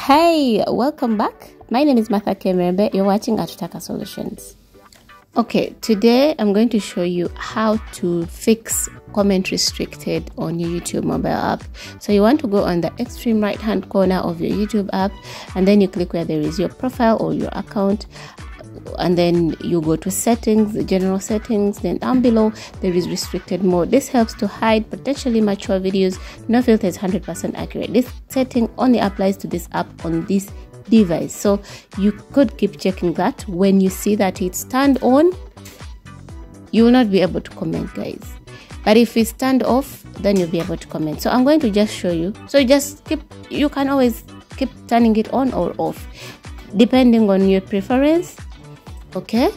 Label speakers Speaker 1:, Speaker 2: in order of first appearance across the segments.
Speaker 1: Hey, welcome back. My name is Martha Kemembe. You're watching Atutaka Solutions. Okay, today I'm going to show you how to fix comment restricted on your YouTube mobile app. So you want to go on the extreme right hand corner of your YouTube app, and then you click where there is your profile or your account, and then you go to settings, the general settings. Then down below there is restricted mode. This helps to hide potentially mature videos. No filter is 100% accurate. This setting only applies to this app on this device, so you could keep checking that. When you see that it's turned on, you will not be able to comment, guys, but if it's turned off, then you'll be able to comment. So I'm going to just show you. So you can always keep turning it on or off depending on your preference. Okay,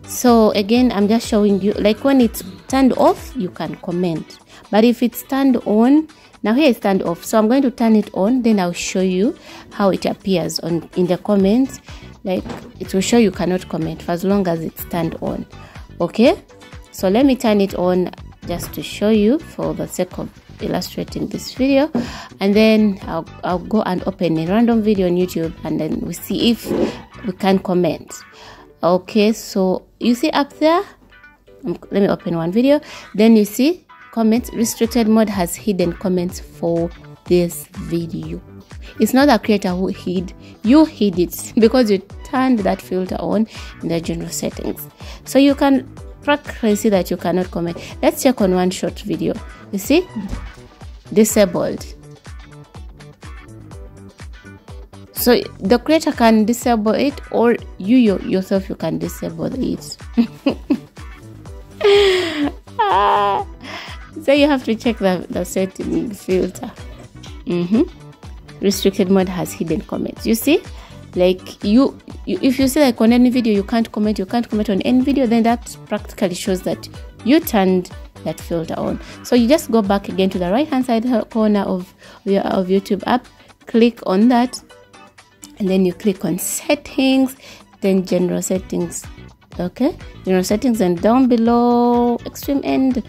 Speaker 1: so again, I'm just showing you, like when it's turned off you can comment, but if it's turned on, now here it's turned off, so I'm going to turn it on, then I'll show you how it appears in the comments. Like it will show you cannot comment for as long as it's turned on. Okay, so let me turn it on just to show you for the sake of illustrating this video, and then I'll go and open a random video on YouTube, and then we see if we can comment. Okay, so you see up there, let me open one video, then you see comments. Restricted mode has hidden comments for this video. It's not the creator who hid, you hid it because you turned that filter on in the general settings. So you can practically see that you cannot comment. Let's check on one short video. You see, disabled. So the creator can disable it, or you yourself you can disable it. So you have to check the setting filter. Restricted mode has hidden comments. You see, like you if you see like on any video you can't comment on any video, then that practically shows that you turned that filter on. So you just go back again to the right hand side corner of YouTube app, click on that, and then you click on settings, then general settings. Okay, general settings, and down below extreme end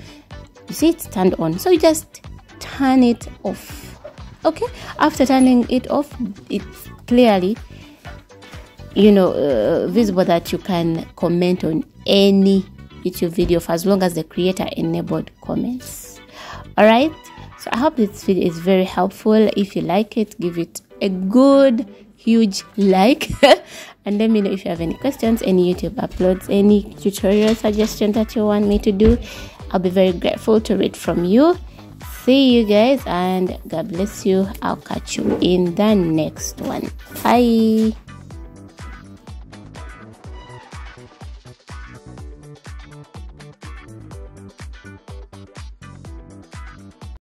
Speaker 1: you see it's turned on, so you just turn it off. Okay, after turning it off, it's clearly visible that you can comment on any YouTube video for as long as the creator enabled comments. All right, so I hope this video is very helpful. If you like it, give it a good huge like and let me know if you have any questions, any YouTube uploads, any tutorial suggestion that you want me to do. I'll be very grateful to read from you. See you guys, and God bless you. I'll catch you in the next one. Bye.